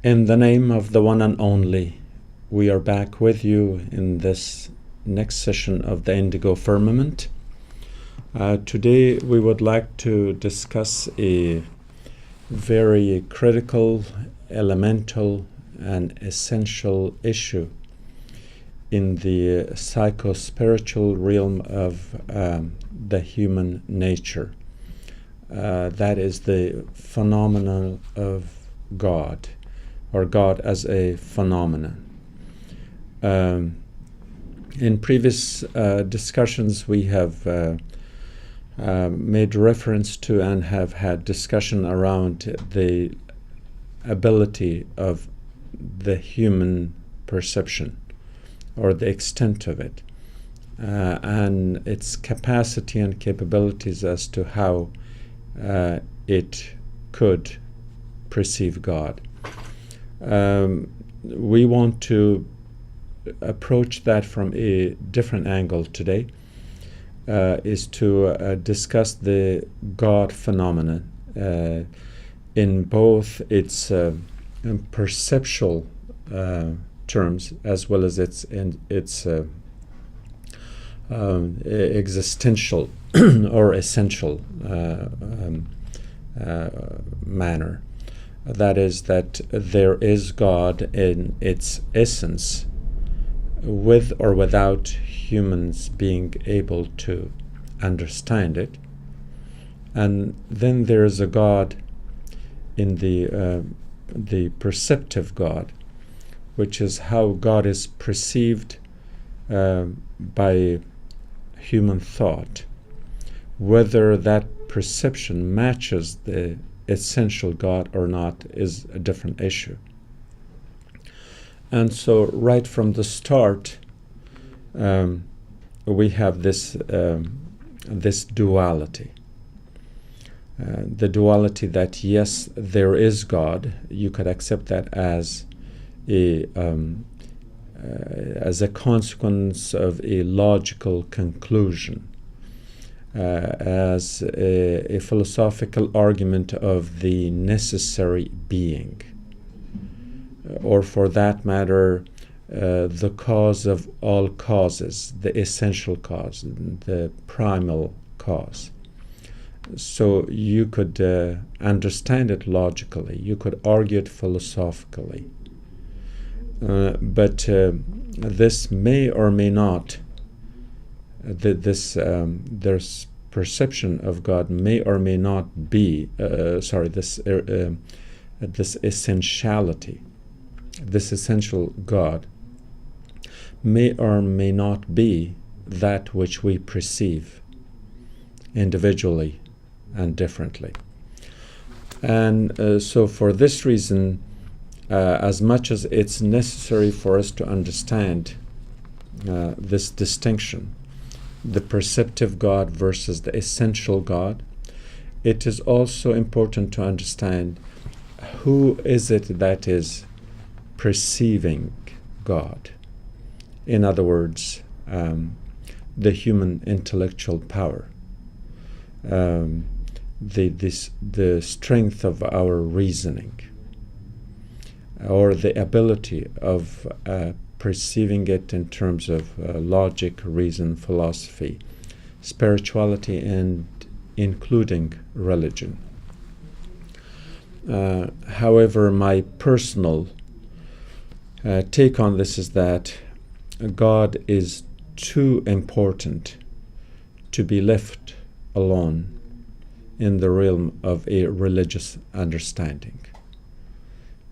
In the name of the one and only, we are back with you in this next session of the Indigo Firmament. Today we would like to discuss a very critical, elemental, and essential issue in the psycho-spiritual realm of the human nature. That is the phenomenon of God, or God as a phenomenon. In previous discussions we have made reference to and have had discussion around the ability of the human perception, or the extent of it, and its capacity and capabilities as to how it could perceive God. We want to approach that from a different angle today, is to discuss the God phenomenon in both its perceptual terms as well as its existential or essential manner. That is, that there is God in its essence, with or without humans being able to understand it. And then there is a God in the perceptive God, which is how God is perceived by human thought. Whether that perception matches the essential God or not is a different issue. And so right from the start, we have this duality. The duality that, yes, there is God. You could accept that as a consequence of a logical conclusion, as a philosophical argument of the necessary being, or for that matter, the cause of all causes, the essential cause, the primal cause. So you could understand it logically, you could argue it philosophically, but this may or may not, there's perception of God may or may not be, this essentiality, this essential God may or may not be that which we perceive individually and differently. And so for this reason, as much as it's necessary for us to understand this distinction, the perceptive God versus the essential God, it is also important to understand who is it that is perceiving God. In other words, the human intellectual power, the strength of our reasoning, or the ability of perceiving it in terms of logic, reason, philosophy, spirituality, and including religion. However, my personal take on this is that God is too important to be left alone in the realm of a religious understanding.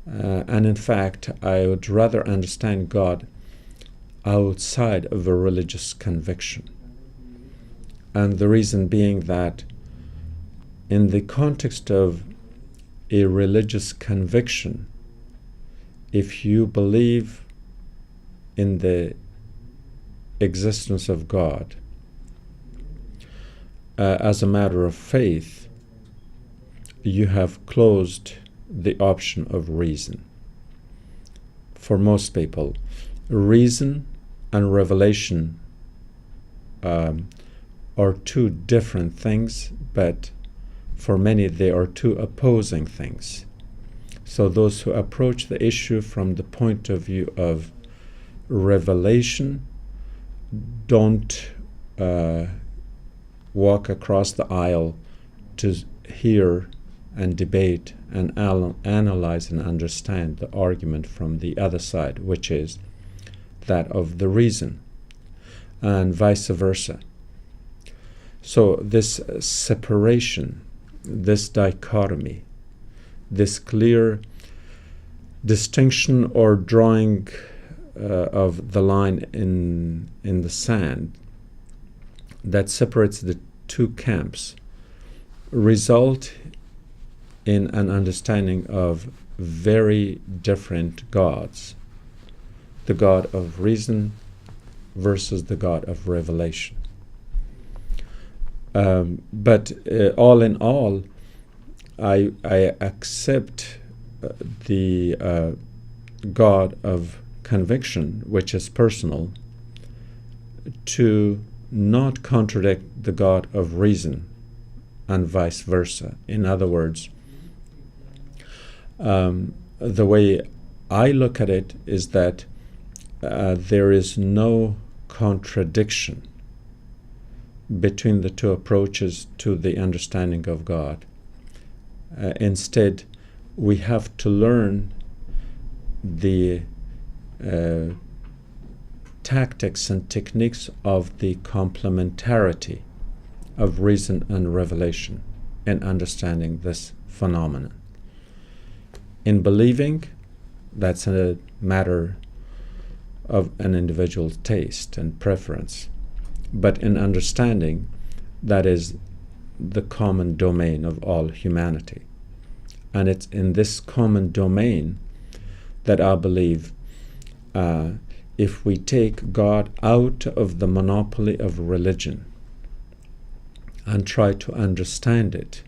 And in fact, I would rather understand God outside of a religious conviction. And the reason being that in the context of a religious conviction, if you believe in the existence of God as a matter of faith, you have closed the option of reason. For most people, reason and revelation are two different things, but for many they are two opposing things. So those who approach the issue from the point of view of revelation don't walk across the aisle to hear and debate and analyze and understand the argument from the other side, which is that of the reason, and vice versa. So this separation, this dichotomy, this clear distinction or drawing of the line in the sand that separates the two camps result in an understanding of very different gods. The God of reason versus the God of revelation. But all in all, I accept the God of conviction, which is personal, to not contradict the God of reason, and vice versa. In other words, the way I look at it is that there is no contradiction between the two approaches to the understanding of God. Instead, we have to learn the tactics and techniques of the complementarity of reason and revelation in understanding this phenomenon. In believing, that's a matter of an individual's taste and preference. But in understanding, that is the common domain of all humanity. And it's in this common domain that I believe if we take God out of the monopoly of religion and try to understand it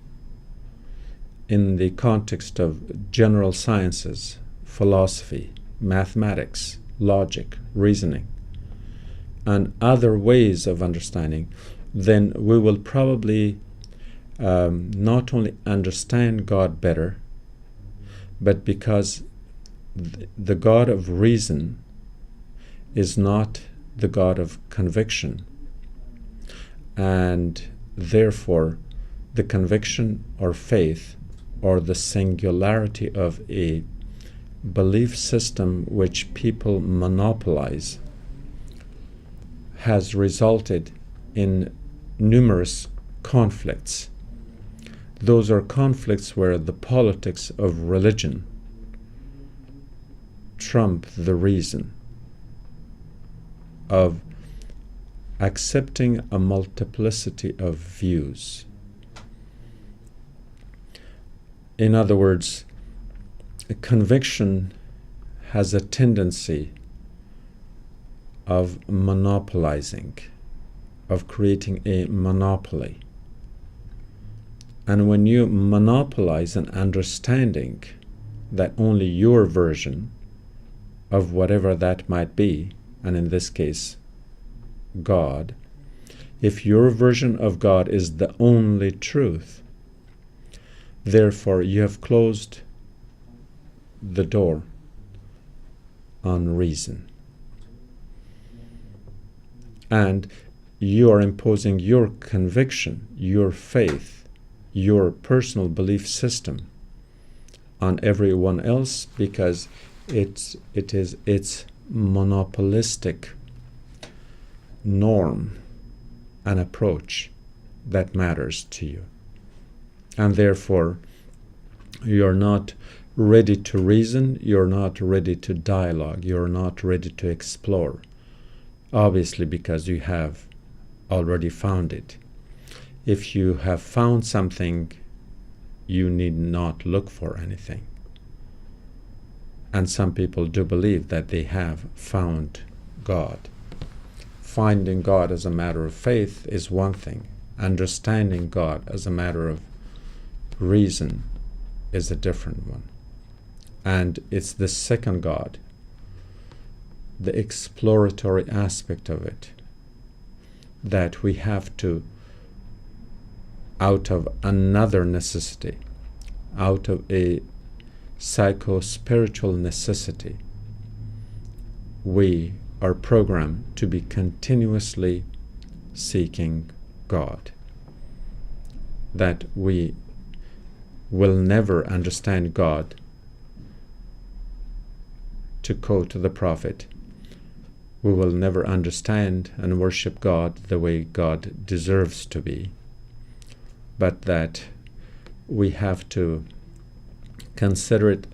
in the context of general sciences, philosophy, mathematics, logic, reasoning, and other ways of understanding, then we will probably not only understand God better, but because the God of reason is not the God of conviction, and therefore the conviction or faith or the singularity of a belief system which people monopolize has resulted in numerous conflicts. Those are conflicts where the politics of religion trump the reason of accepting a multiplicity of views. In other words, a conviction has a tendency of monopolizing, of creating a monopoly. And when you monopolize an understanding that only your version of whatever that might be, and in this case, God, if your version of God is the only truth, therefore you have closed the door on reason. And you are imposing your conviction, your faith, your personal belief system on everyone else because it is its monopolistic norm and approach that matters to you. And therefore, you're not ready to reason, you're not ready to dialogue, you're not ready to explore. Obviously, because you have already found it. If you have found something, you need not look for anything. And some people do believe that they have found God. Finding God as a matter of faith is one thing. Understanding God as a matter of reason is a different one. And it's the second God, the exploratory aspect of it, that we have to, out of another necessity, out of a psycho-spiritual necessity, we are programmed to be continuously seeking God. That we will never understand God. To quote the prophet, we will never understand and worship God the way God deserves to be, but that we have to consider it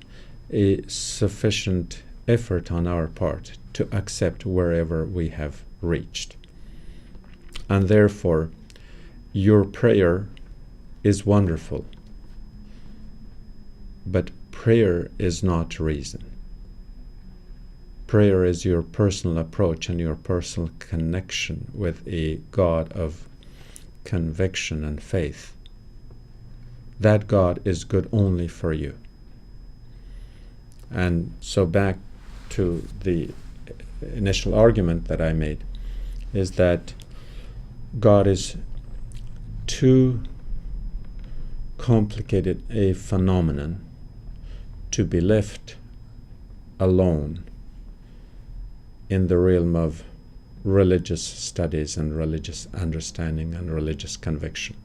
a sufficient effort on our part to accept wherever we have reached. And therefore, your prayer is wonderful, but prayer is not reason. Prayer is your personal approach and your personal connection with a God of conviction and faith. That God is good only for you. And so back to the initial argument that I made, is that God is too complicated a phenomenon to be left alone in the realm of religious studies and religious understanding and religious conviction.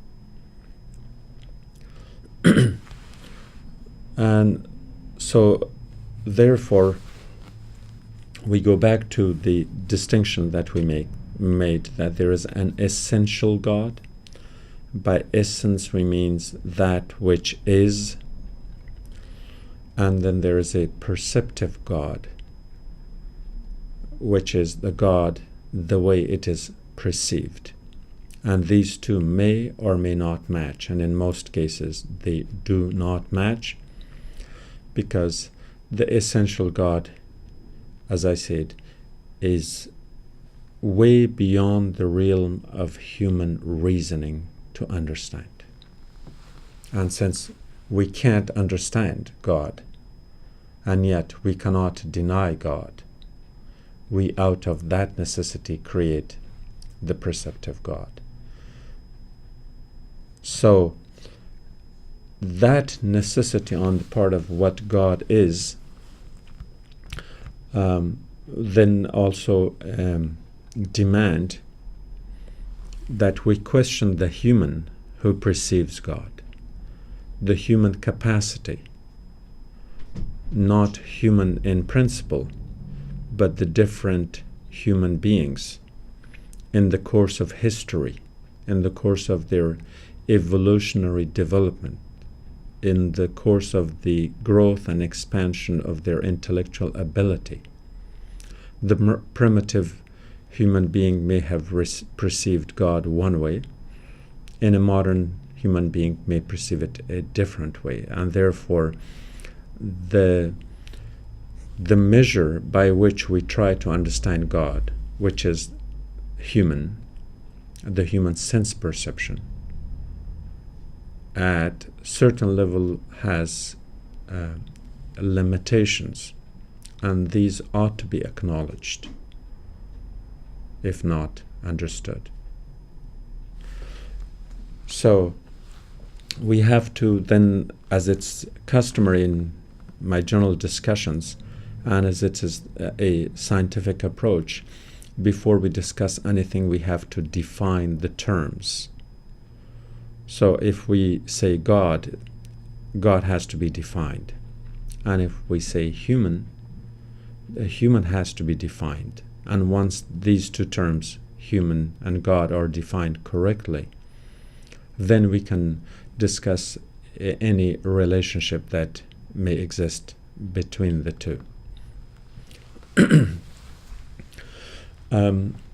And so, therefore, we go back to the distinction that we made, that there is an essential God. By essence, we mean that which is, and then there is a perceptive God, which is the God the way it is perceived. And these two may or may not match, and in most cases they do not match, because the essential God, as I said, is way beyond the realm of human reasoning to understand. And since we can't understand God, and yet we cannot deny God, we out of that necessity create the perceptive God. So that necessity on the part of what God is then also demand that we question the human who perceives God, the human capacity, not human in principle, but the different human beings in the course of history, in the course of their evolutionary development, in the course of the growth and expansion of their intellectual ability. The primitive human being may have perceived God one way, and a modern human being may perceive it a different way, and therefore the measure by which we try to understand God, which is human, the human sense perception, at certain level has limitations, and these ought to be acknowledged, if not understood. So we have to then, as it's customary in my general discussions, and as it is a scientific approach, before we discuss anything, we have to define the terms. So if we say God, God has to be defined. And if we say human, a human has to be defined. And once these two terms, human and God, are defined correctly, then we can discuss any relationship that may exist between the two.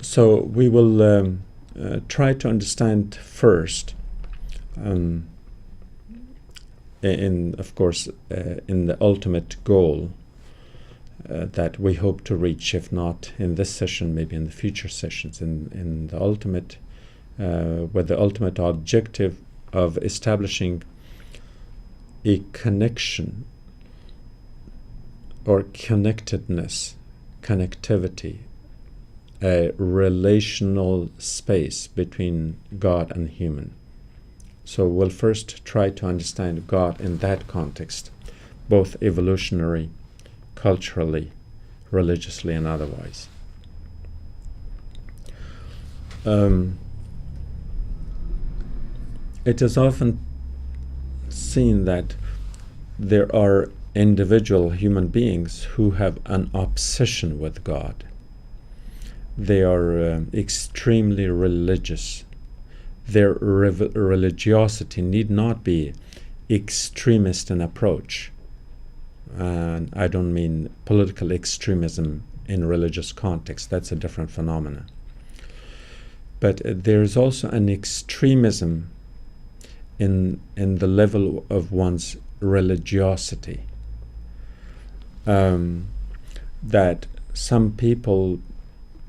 So we will try to understand first, of course, in the ultimate goal that we hope to reach, if not in this session, maybe in the future sessions, in the ultimate, with the ultimate objective of establishing a connection or connectedness, connectivity, a relational space between God and human. So we'll first try to understand God in that context. both evolutionary, culturally, religiously, and otherwise. It is often seen that there are individual human beings who have an obsession with God. They are extremely religious. Their religiosity need not be extremist in approach. And I don't mean political extremism in religious context. That's a different phenomenon. But there's also an extremism in the level of one's religiosity. That some people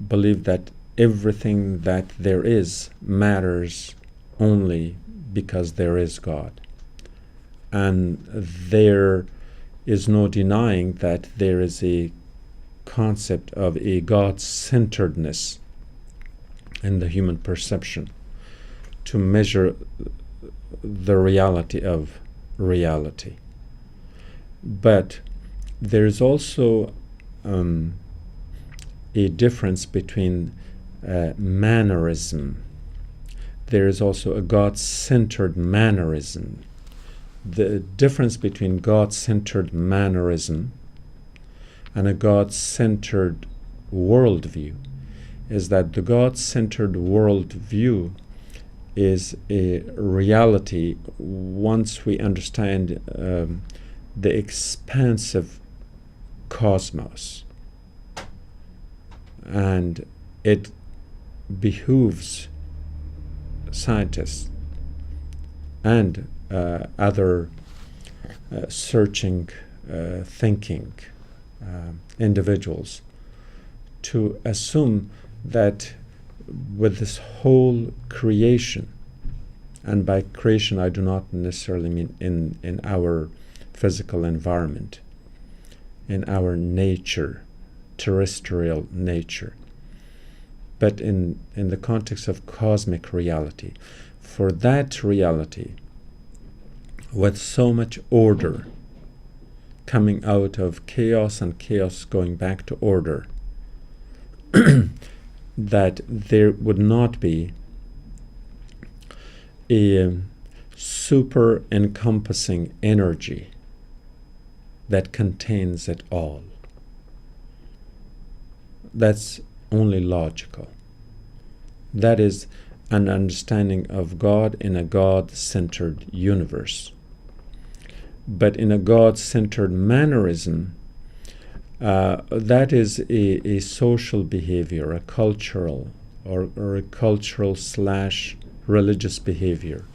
believe that everything that there is matters only because there is God. And there is no denying that there is a concept of a God-centeredness in the human perception to measure the reality of reality. But there is also a difference between mannerism. There is also a God-centered mannerism. The difference between God-centered mannerism and a God-centered worldview is that the God-centered worldview is a reality once we understand the expansive cosmos. And it behooves scientists and other searching, thinking individuals to assume that with this whole creation, and by creation I do not necessarily mean in our physical environment, in our nature, terrestrial nature, but in the context of cosmic reality. For that reality, with so much order coming out of chaos and chaos going back to order, that there would not be a super encompassing energy that contains it all. That's only logical. That is an understanding of God in a God-centered universe. But in a God-centered mannerism, that is a social behavior, a cultural or a cultural / religious behavior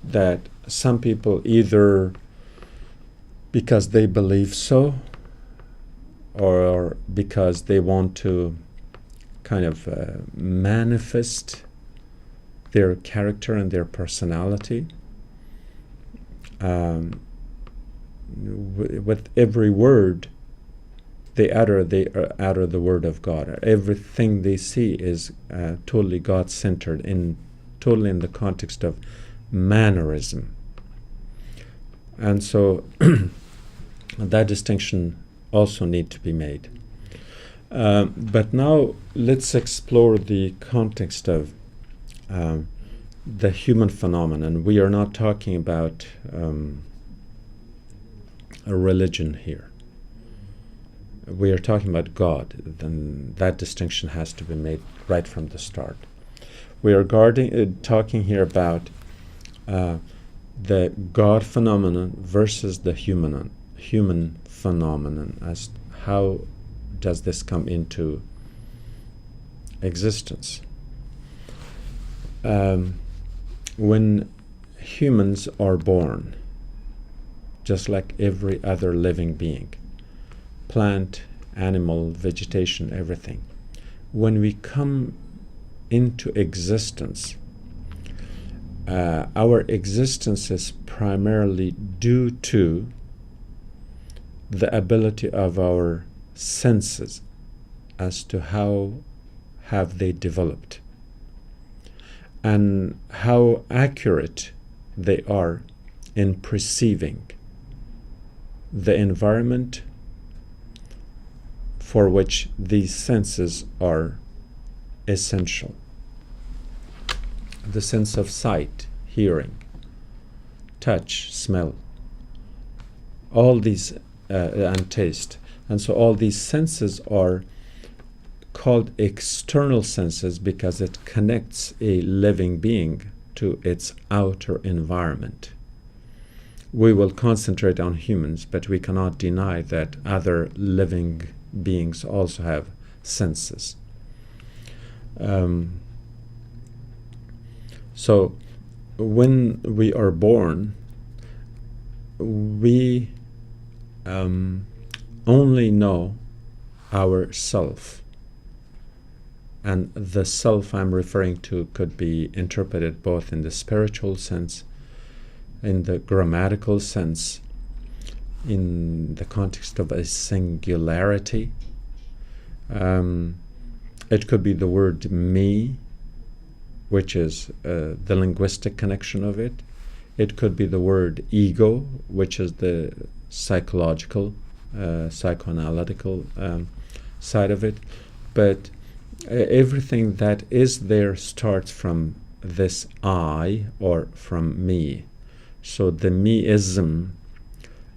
that some people either because they believe so or because they want to kind of manifest their character and their personality. With every word they utter the word of God. Everything they see is totally God-centered, totally in the context of mannerism. And so that distinction also need to be made. But now let's explore the context of the human phenomenon. We are not talking about a religion here. We are talking about God. Then that distinction has to be made right from the start. We are talking here about the God phenomenon versus the human phenomenon. As how does this come into existence? When humans are born, just like every other living being, plant, animal, vegetation, everything, when we come into existence, our existence is primarily due to the ability of our senses as to how have they developed and how accurate they are in perceiving the environment for which these senses are essential. The sense of sight, hearing, touch, smell, all these, and taste. And so all these senses are called external senses because it connects a living being to its outer environment. We will concentrate on humans, but we cannot deny that other living beings also have senses. So when we are born, we only know our self. And the self I'm referring to could be interpreted both in the spiritual sense, in the grammatical sense, in the context of a singularity. It could be the word me, which is the linguistic connection of it. It could be the word ego, which is the psychological, psychoanalytical side of it. But everything that is there starts from this I, or from me. So the meism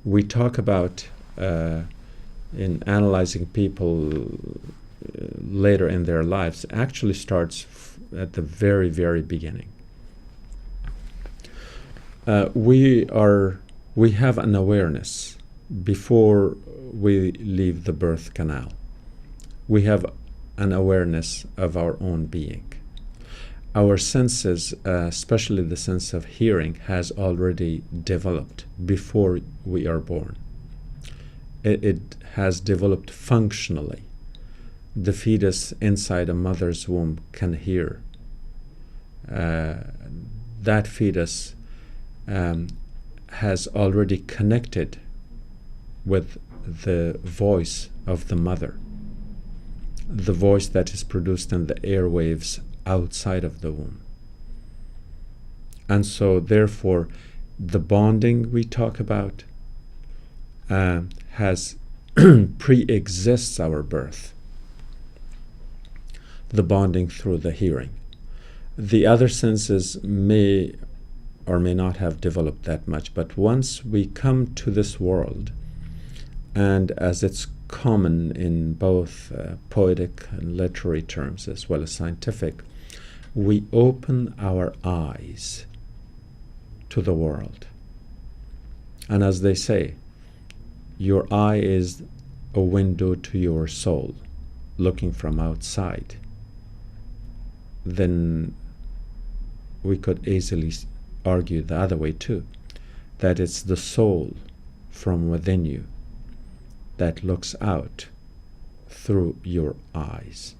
we talk about in analyzing people later in their lives actually starts at the very, very beginning. We have an awareness before we leave the birth canal. We have an awareness of our own being. Our senses, especially the sense of hearing, has already developed before we are born. It has developed functionally. The fetus inside a mother's womb can hear. That fetus has already connected with the voice of the mother, the voice that is produced in the airwaves outside of the womb. And so therefore the bonding we talk about has pre-exists our birth, the bonding through the hearing. The other senses may or may not have developed that much, but once we come to this world, and as it's common in both poetic and literary terms as well as scientific, we open our eyes to the world. And as they say, your eye is a window to your soul, looking from outside. Then we could easily argue the other way too, that it's the soul from within you that looks out through your eyes.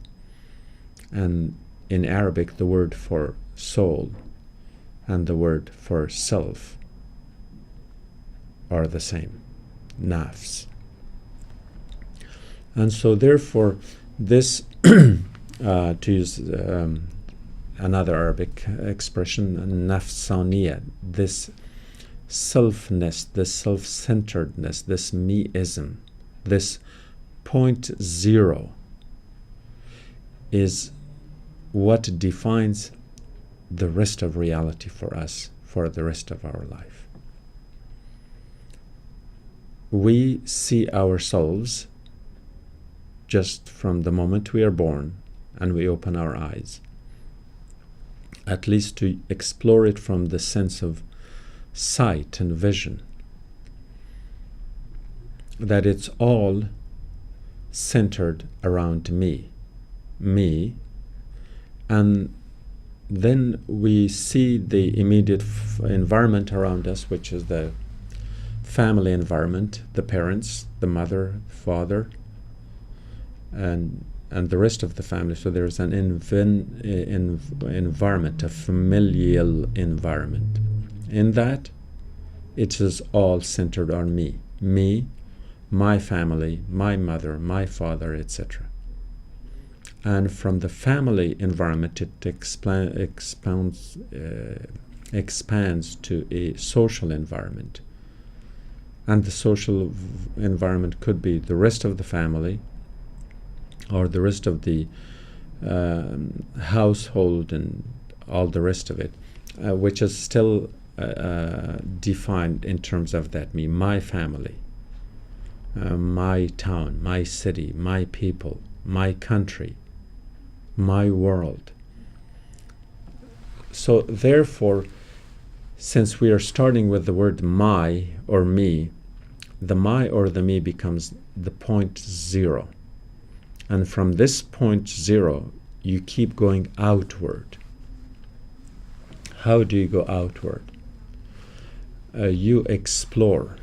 And in Arabic, the word for soul and the word for self are the same, nafs. And so therefore this, to use another Arabic expression, nafsaniya, this selfness, this self-centeredness, this meism, this point zero is what defines the rest of reality for us for the rest of our life. We see ourselves just from the moment we are born and we open our eyes, at least to explore it from the sense of sight and vision, that it's all centered around me, and then we see the immediate environment around us, which is the family environment, the parents, the mother, father, and the rest of the family. So there's an environment, a familial environment. In that, it is all centered on me, my family, my mother, my father, etc. And from the family environment, it expands to a social environment. And the social environment could be the rest of the family or the rest of the household and all the rest of it, which is still defined in terms of that me, my family, my town, my city, my people, my country, my world. So therefore, since we are starting with the word my or me, the my or the me becomes the point zero. And from this point zero, you keep going outward. How do you go outward? You explore,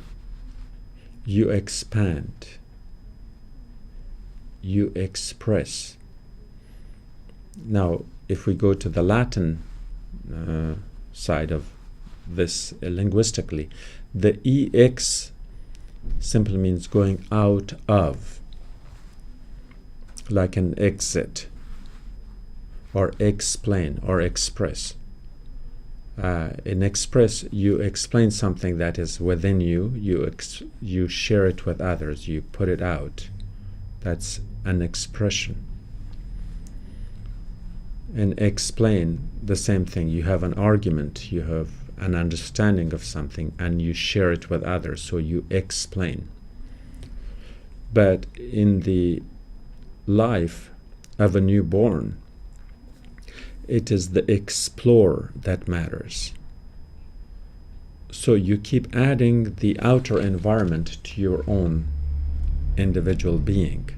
you expand, you express. Now, if we go to the Latin side of this linguistically, the EX simply means going out of, like an exit, or explain, or express. In express, you explain something that is within you, you share it with others, you put it out. That's an expression. And explain, the same thing. You have an argument, you have an understanding of something, and you share it with others, so you explain. But in the life of a newborn, it is the explorer that matters. So you keep adding the outer environment to your own individual being.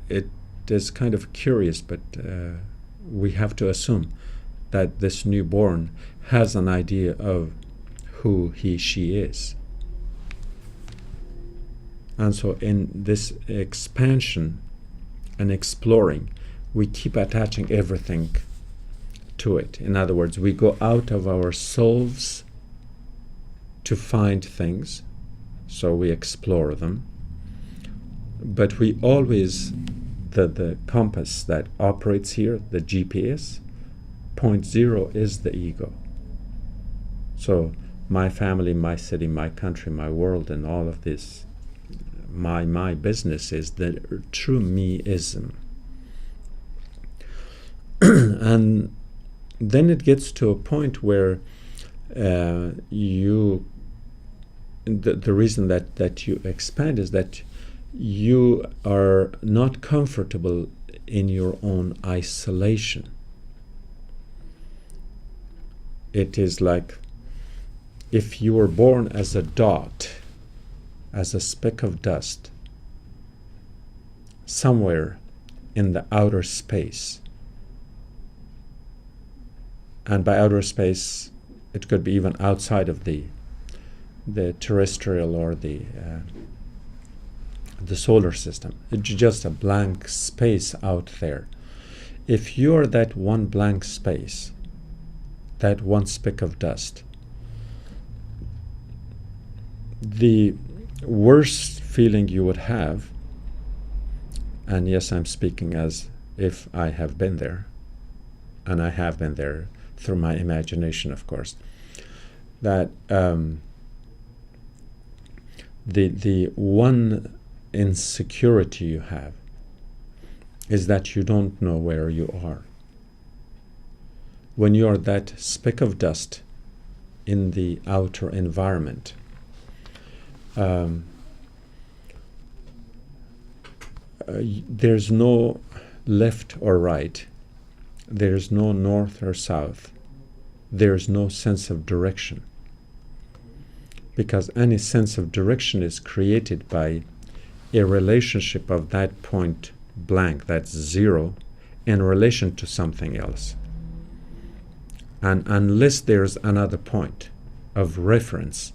It is kind of curious, but we have to assume that this newborn has an idea of who he, she is. And so in this expansion and exploring, we keep attaching everything to it. In other words, we go out of ourselves to find things, so we explore them. But we always, the compass that operates here, the GPS, point zero is the ego. So my family, my city, my country, my world, and all of this, my business is the true me-ism. And then it gets to a point where the reason that you expand is that you are not comfortable in your own isolation. It is like if you were born as a dot, as a speck of dust, somewhere in the outer space. And by outer space, it could be even outside of the terrestrial or the solar system. It's just a blank space out there. If you're that one blank space, that one speck of dust, the worst feeling you would have, and yes, I'm speaking as if I have been there, and I have been there through my imagination, of course, that the one insecurity you have is that you don't know where you are. When you are that speck of dust in the outer environment, there's no left or right, there's no north or south, there's no sense of direction, because any sense of direction is created by a relationship of that point blank, that's zero, in relation to something else. And unless there's another point of reference,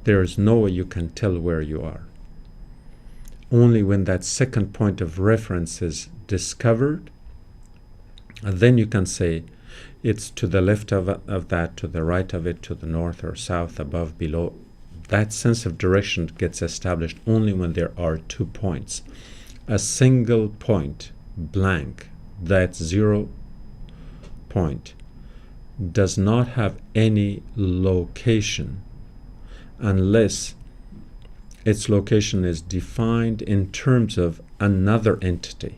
there is no way you can tell where you are. Only when that second point of reference is discovered, and then you can say it's to the left of that, to the right of it, to the north or south, above, below. That sense of direction gets established only when there are 2 points. A single point, blank, that 0 point, does not have any location unless its location is defined in terms of another entity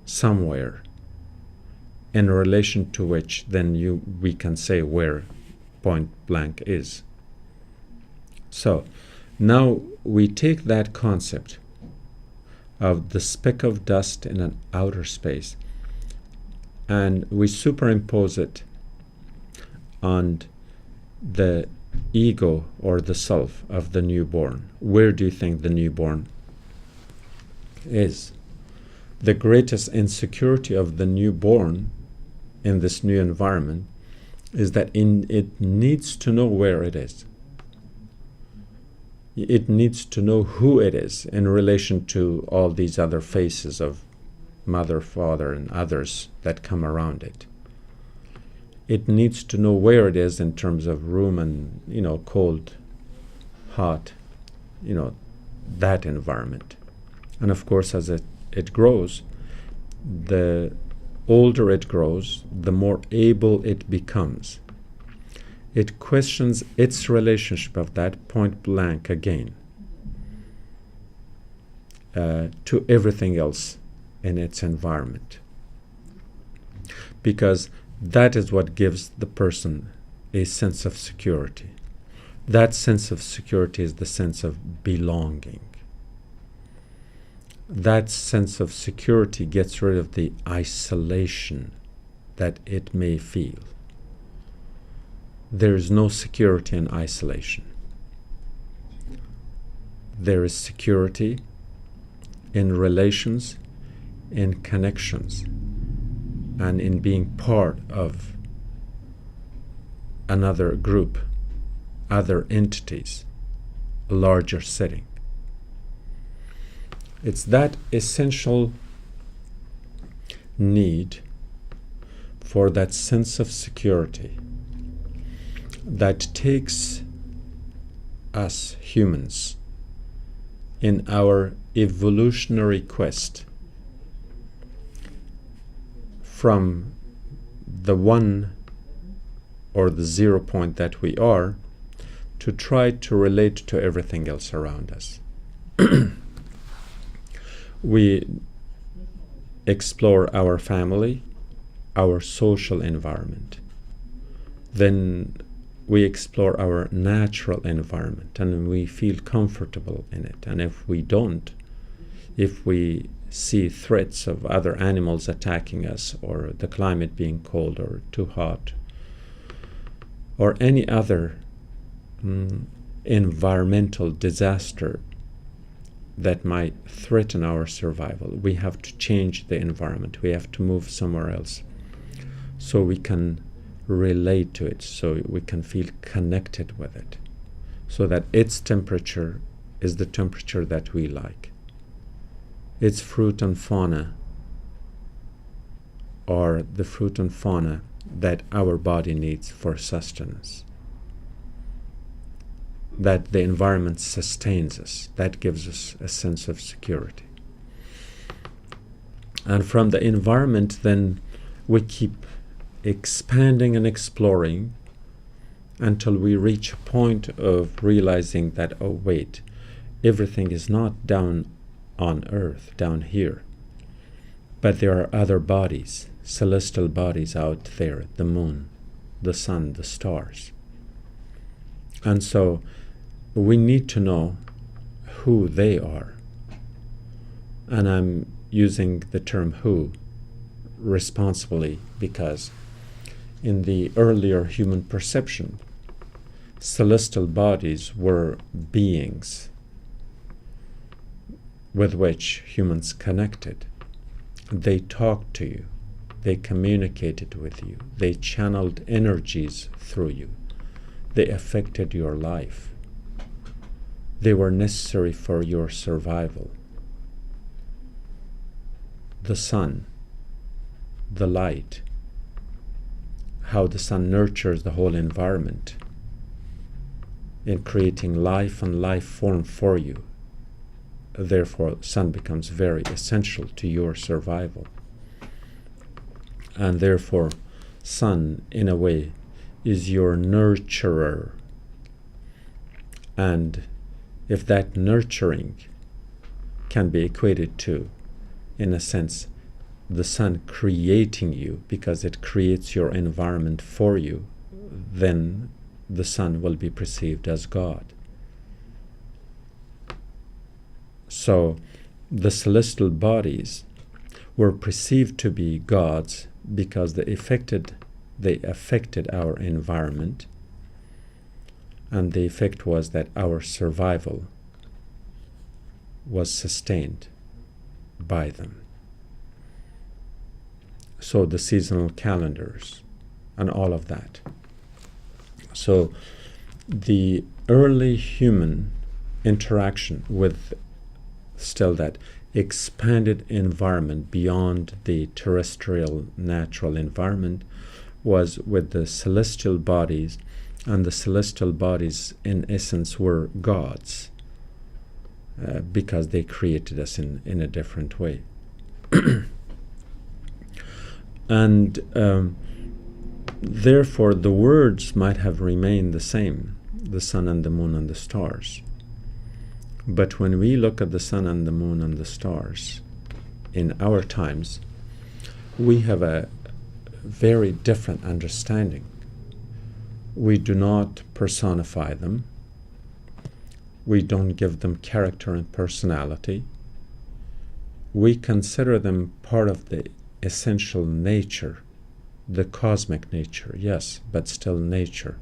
somewhere, in relation to which then we can say where point blank is. So now we take that concept of the speck of dust in an outer space and we superimpose it on the ego or the self of the newborn. Where do you think the newborn is? The greatest insecurity of the newborn in this new environment is that it needs to know where it is. It needs to know who it is in relation to all these other faces of mother, father, and others that come around it. It needs to know where it is in terms of room and, cold, hot, that environment. And of course, as it grows, the older it grows, the more able it becomes. It questions its relationship of that point blank again to everything else in its environment. Because that is what gives the person a sense of security. That sense of security is the sense of belonging. That sense of security gets rid of the isolation that it may feel. There is no security in isolation. There is security in relations, in connections, and in being part of another group, other entities, a larger setting. It's that essential need for that sense of security that takes us humans in our evolutionary quest from the one or the 0 point that we are to try to relate to everything else around us. We explore our family, our social environment. Then we explore our natural environment and we feel comfortable in it. And if we don't, if we see threats of other animals attacking us, or the climate being cold or too hot, or any other environmental disaster that might threaten our survival, we have to change the environment. We have to move somewhere else so we can relate to it, so we can feel connected with it, so that its temperature is the temperature that we like. Its fruit and fauna are the fruit and fauna that our body needs for sustenance. That the environment sustains us. That gives us a sense of security. And from the environment, then we keep expanding and exploring until we reach a point of realizing that, oh wait, everything is not down on earth, down here, but there are other bodies, celestial bodies out there, the moon, the sun, the stars. And so we need to know who they are. And I'm using the term who responsibly because in the earlier human perception, celestial bodies were beings with which humans connected. They talked to you. They communicated with you. They channeled energies through you. They affected your life. They were necessary for your survival. The sun, the light, how the sun nurtures the whole environment in creating life and life form for you. Therefore, sun becomes very essential to your survival. And therefore, sun, in a way, is your nurturer. And if that nurturing can be equated to, in a sense, the sun creating you, because it creates your environment for you, then the sun will be perceived as God. So the celestial bodies were perceived to be gods because they affected our environment, and the effect was that our survival was sustained by them. So the seasonal calendars and all of that. So the early human interaction with still that expanded environment beyond the terrestrial natural environment was with the celestial bodies, and the celestial bodies in essence were gods because they created us in a different way. And therefore the words might have remained the same, the sun and the moon and the stars. But when we look at the sun and the moon and the stars in our times, we have a very different understanding. We do not personify them. We don't give them character and personality. We consider them part of the essential nature, the cosmic nature, yes, but still nature.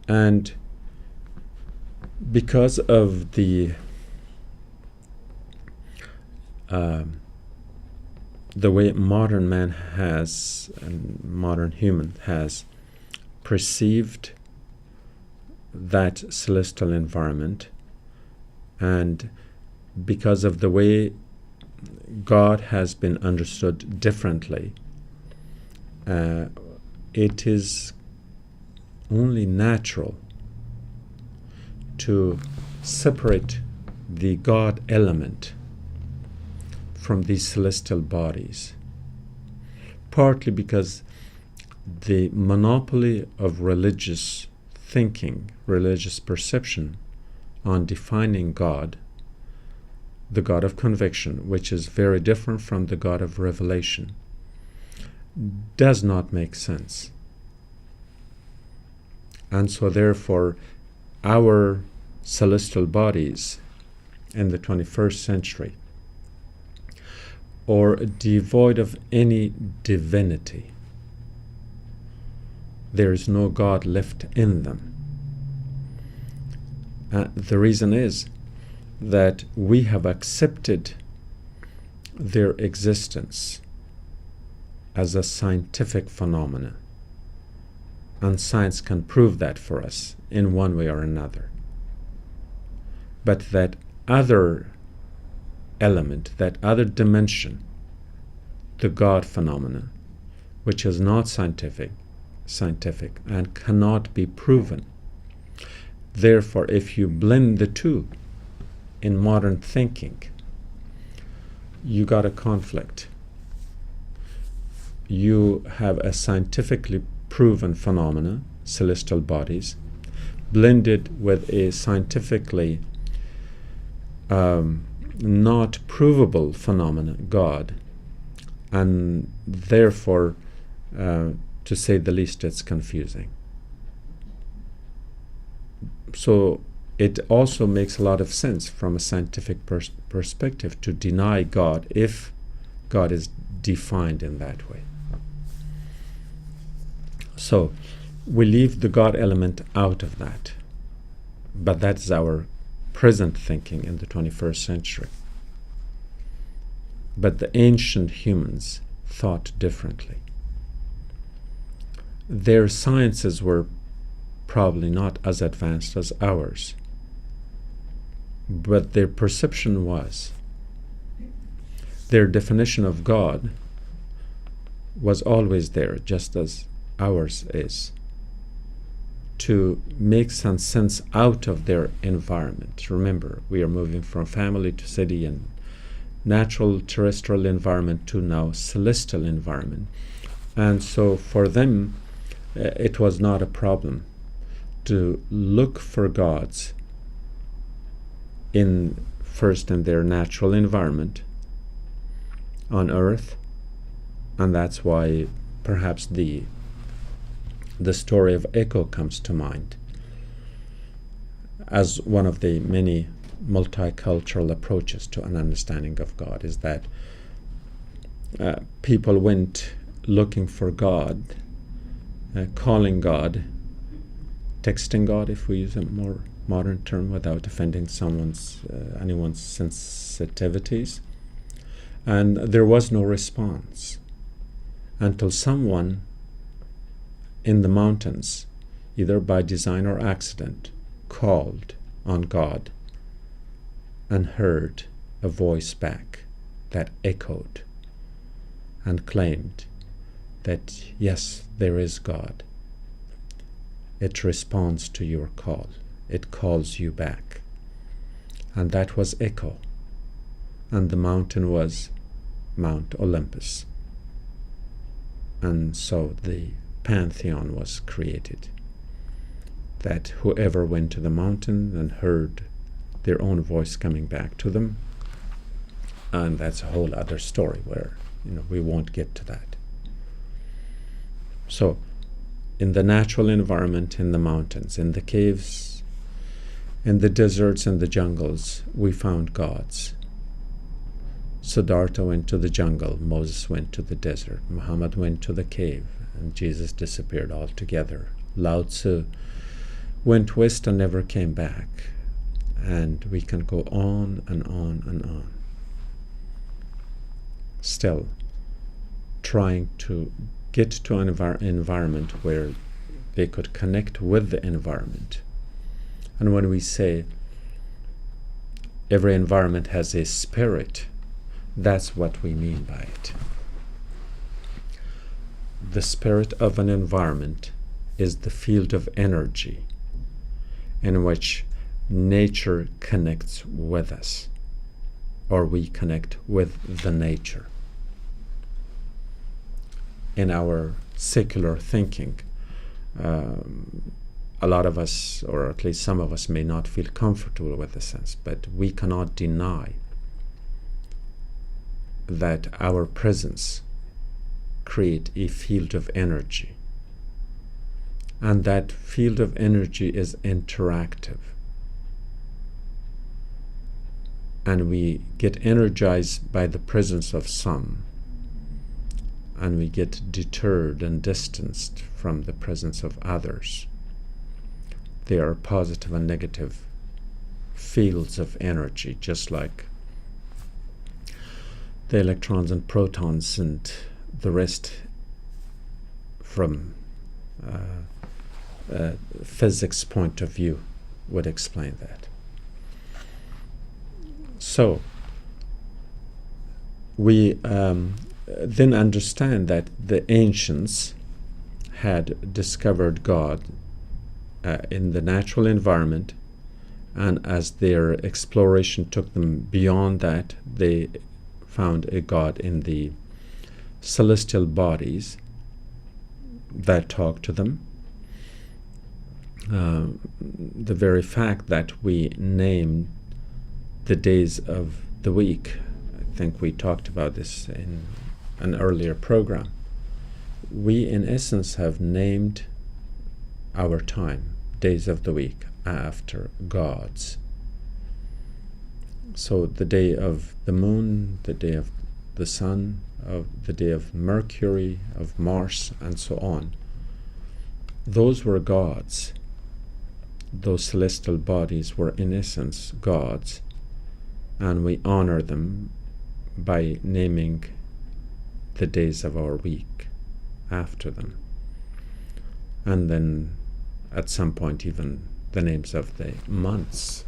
And because of the way modern man has, and modern human has perceived that celestial environment, and because of the way God has been understood differently, it is only natural to separate the God element from these celestial bodies, partly because the monopoly of religious thinking, religious perception on defining God, the God of conviction, which is very different from the God of revelation, does not make sense. And so therefore our celestial bodies in the 21st century are devoid of any divinity. There is no God left in them. The reason is that we have accepted their existence as a scientific phenomenon, and science can prove that for us in one way or another. But that other element, that other dimension, the God phenomena, which is not scientific and cannot be proven. Therefore, if you blend the two in modern thinking, you got a conflict. You have a scientifically proven phenomena, celestial bodies, blended with a scientifically not provable phenomena, God, and therefore, to say the least, it's confusing. So it also makes a lot of sense from a scientific perspective to deny God if God is defined in that way. So we leave the God element out of that, but that's our present thinking in the 21st century. But the ancient humans thought differently. Their sciences were probably not as advanced as ours, but their perception was. Their definition of God was always there, just as ours is, to make some sense out of their environment. Remember, we are moving from family to city and natural terrestrial environment to now celestial environment. And so for them, it was not a problem to look for gods first in their natural environment on earth. And that's why perhaps the story of Echo comes to mind as one of the many multicultural approaches to an understanding of God, is that people went looking for God, calling God, texting God, if we use a more modern term without offending anyone's sensitivities. And there was no response until someone in the mountains, either by design or accident, called on God and heard a voice back that echoed and claimed that yes, there is God. It responds to your call. It calls you back. And that was Echo. And the mountain was Mount Olympus. And so the pantheon was created, that whoever went to the mountain and heard their own voice coming back to them, and that's a whole other story where we won't get to that. So in the natural environment, in the mountains, in the caves, in the deserts and the jungles, we found gods. Siddhartha went to the jungle, Moses went to the desert, Muhammad went to the cave, and Jesus disappeared altogether. Lao Tzu went west and never came back. And we can go on and on and on. Still trying to get to an environment where they could connect with the environment. And when we say every environment has a spirit, that's what we mean by it. The spirit of an environment is the field of energy in which nature connects with us, or we connect with the nature. In our secular thinking, a lot of us, or at least some of us, may not feel comfortable with the sense, but we cannot deny that our presence creates a field of energy, and that field of energy is interactive. And we get energized by the presence of some, and we get deterred and distanced from the presence of others. There are positive and negative fields of energy, just like the electrons and protons and the rest from a physics point of view would explain that. So we then understand that the ancients had discovered God in the natural environment, and as their exploration took them beyond that, they found a God in the celestial bodies that talked to them. The very fact that we name the days of the week, I think we talked about this in an earlier program, we in essence have named our time, days of the week, after gods. So the day of the moon, the day of the sun, of the day of Mercury, of Mars, and so on, those were gods. Those celestial bodies were in essence gods, and we honor them by naming the days of our week after them, and then at some point even the names of the months.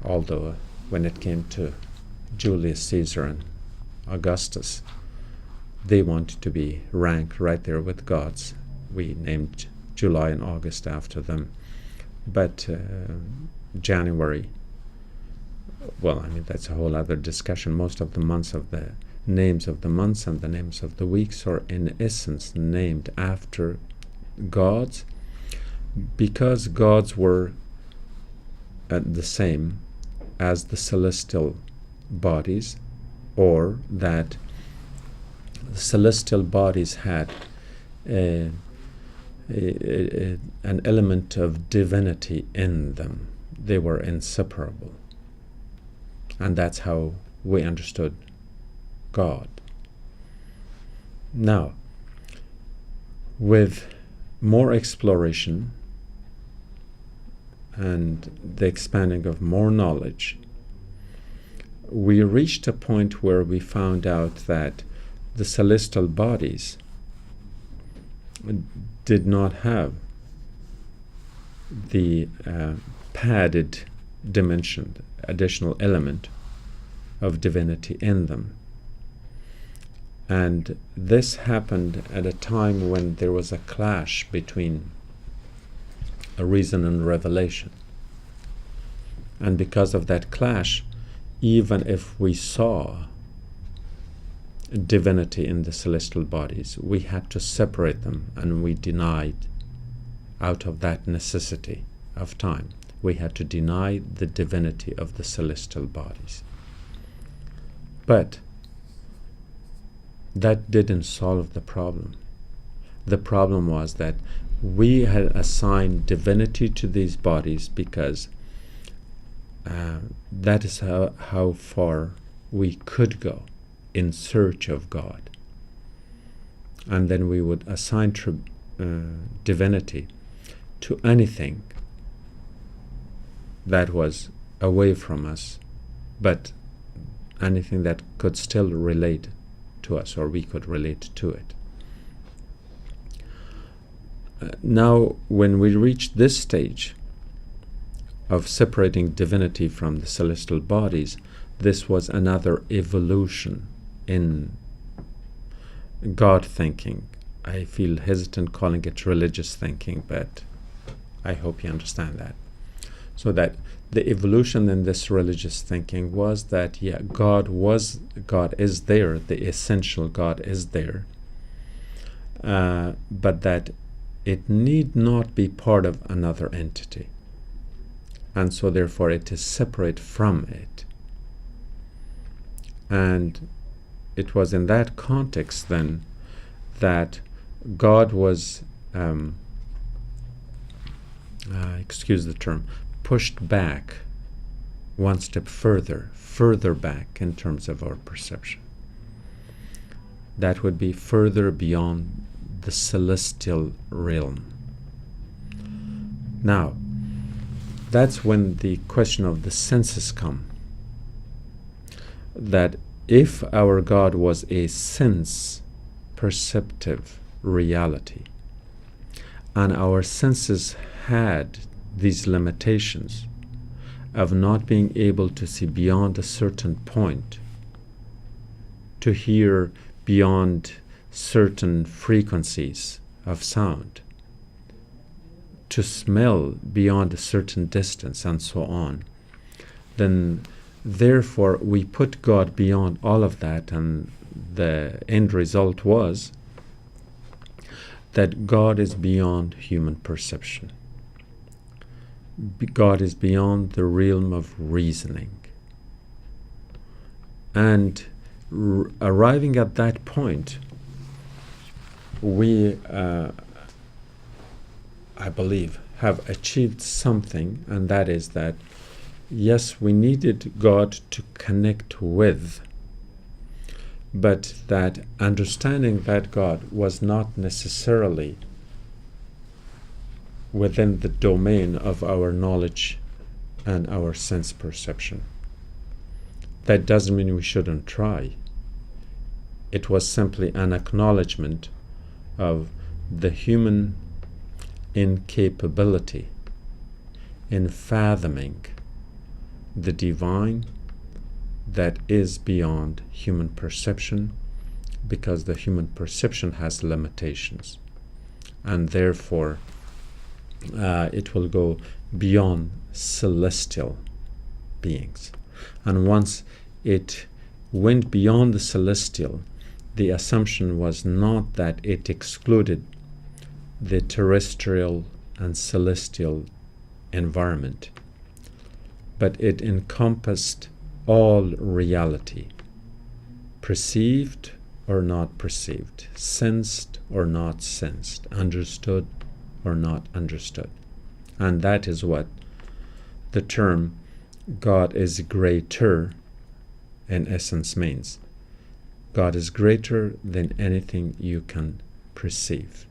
Although when it came to Julius Caesar and Augustus, they wanted to be ranked right there with gods. We named July and August after them, but January, well, I mean, that's a whole other discussion. Most of the months of the names of the months and the names of the weeks are in essence named after gods, because gods were the same as the celestial bodies, or that the celestial bodies had an element of divinity in them. They were inseparable. And that's how we understood God. Now, with more exploration and the expanding of more knowledge, we reached a point where we found out that the celestial bodies did not have the padded dimension, additional element of divinity in them. And this happened at a time when there was a clash between a reason and revelation. And because of that clash, even if we saw divinity in the celestial bodies, we had to separate them, and we denied, out of that necessity of time, we had to deny the divinity of the celestial bodies. But that didn't solve the problem. The problem was that we had assigned divinity to these bodies because that is how far we could go in search of God. And then we would assign divinity to anything that was away from us, but anything that could still relate to us, or we could relate to it. Now, when we reach this stage of separating divinity from the celestial bodies, this was another evolution in God thinking. I feel hesitant calling it religious thinking, but I hope you understand that. So that the evolution in this religious thinking was that, God is there, the essential God is there, but that it need not be part of another entity, and so therefore it is separate from it. And it was in that context then that God was, excuse the term, pushed back one step further back in terms of our perception. That would be further beyond the celestial realm. Now, that's when the question of the senses come. That if our God was a sense perceptive reality, and our senses had these limitations of not being able to see beyond a certain point, to hear beyond certain frequencies of sound, to smell beyond a certain distance, and so on, then therefore we put God beyond all of that, and the end result was that God is beyond human perception. God is beyond the realm of reasoning. And arriving at that point, we, I believe, have achieved something, and that is that, yes, we needed God to connect with, but that understanding that God was not necessarily within the domain of our knowledge and our sense perception. That doesn't mean we shouldn't try. It was simply an acknowledgement of the human incapability in fathoming the divine that is beyond human perception, because the human perception has limitations, and therefore it will go beyond celestial beings. And once it went beyond the celestial, the assumption was not that it excluded the terrestrial and celestial environment, but it encompassed all reality, perceived or not perceived, sensed or not sensed, understood or not understood. And that is what the term God is greater in essence means. God is greater than anything you can perceive,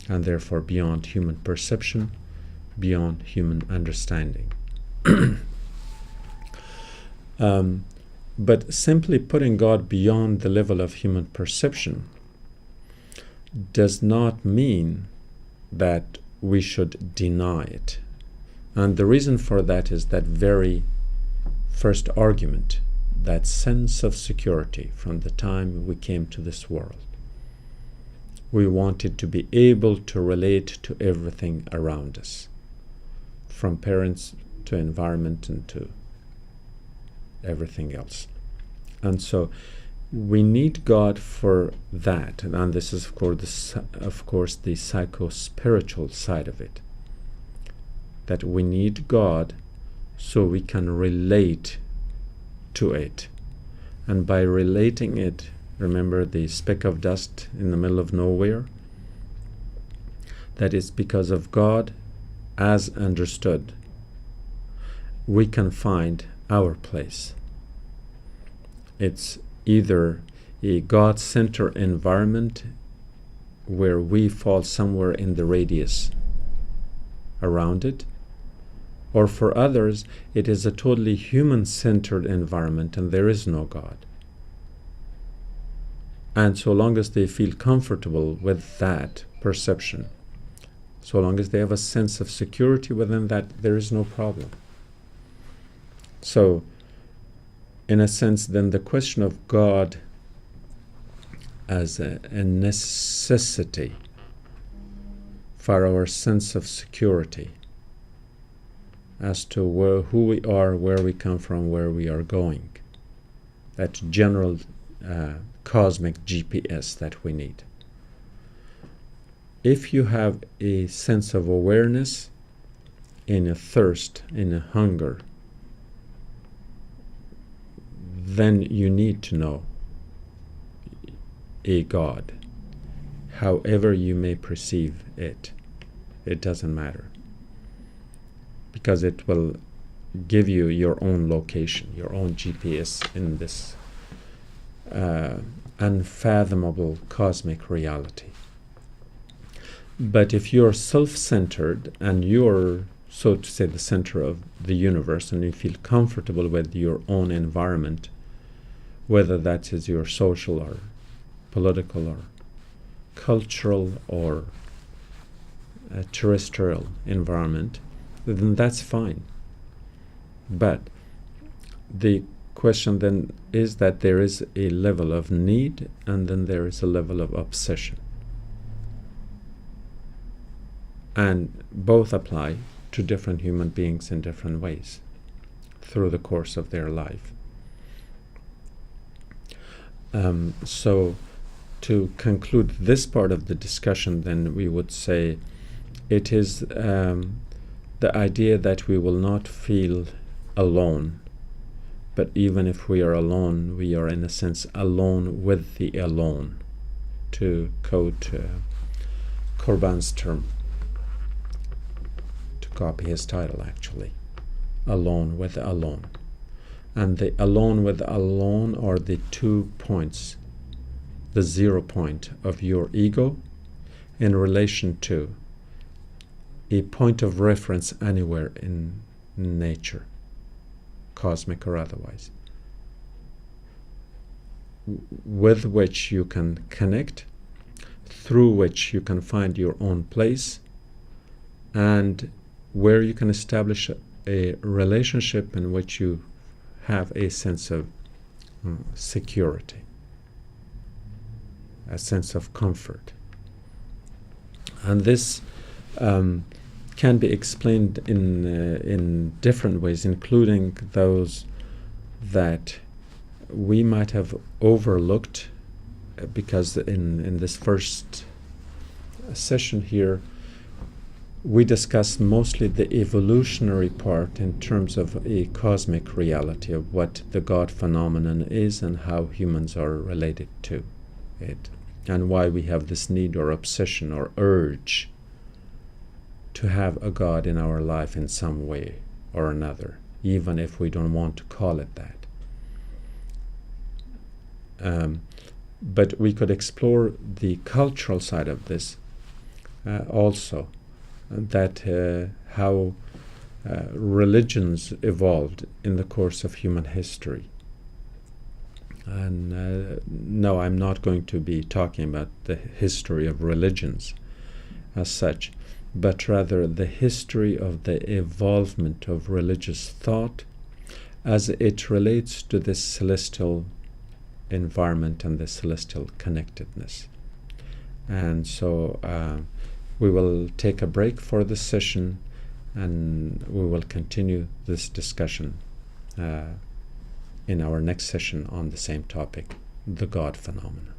and therefore beyond human perception, beyond human understanding. But simply putting God beyond the level of human perception does not mean that we should deny it. And the reason for that is that very first argument, that sense of security from the time we came to this world. We wanted to be able to relate to everything around us, from parents to environment and to everything else. And so we need God for that, and this is of course the psycho-spiritual side of it, that we need God so we can relate to it. And by relating it, remember the speck of dust in the middle of nowhere? That is because of God as understood. We can find our place. It's either a God-centered environment where we fall somewhere in the radius around it, or for others, it is a totally human-centered environment and there is no God. And so long as they feel comfortable with that perception, so long as they have a sense of security within that, there is no problem. So, in a sense, then the question of God as a necessity for our sense of security as to who we are, where we come from, where we are going, that general cosmic GPS that we need. If you have a sense of awareness, in a thirst, in a hunger, then you need to know a God. However you may perceive it, it doesn't matter, because it will give you your own location, your own GPS in this unfathomable cosmic reality. But if you're self-centered and you're, so to say, the center of the universe, and you feel comfortable with your own environment, whether that is your social or political or cultural or terrestrial environment, then that's fine. But the question then is that there is a level of need, and then there is a level of obsession. And both apply to different human beings in different ways through the course of their life. So to conclude this part of the discussion, then we would say it is the idea that we will not feel alone, but even if we are alone, we are in a sense alone with the alone, to quote Korban's term, to copy his title actually, alone with alone. And the alone with alone are the 2 points, the 0 point of your ego in relation to a point of reference anywhere in nature, cosmic or otherwise, with which you can connect, through which you can find your own place, and where you can establish a relationship in which you have a sense of security, a sense of comfort. And this can be explained in different ways, including those that we might have overlooked, because in this first session here, we discussed mostly the evolutionary part in terms of a cosmic reality of what the God phenomenon is and how humans are related to it, and why we have this need or obsession or urge to have a God in our life in some way or another, even if we don't want to call it that. But we could explore the cultural side of this also, that how religions evolved in the course of human history. And no, I'm not going to be talking about the history of religions as such, but rather the history of the evolvement of religious thought as it relates to this celestial environment and the celestial connectedness. And so we will take a break for this session, and we will continue this discussion in our next session on the same topic, the God phenomenon.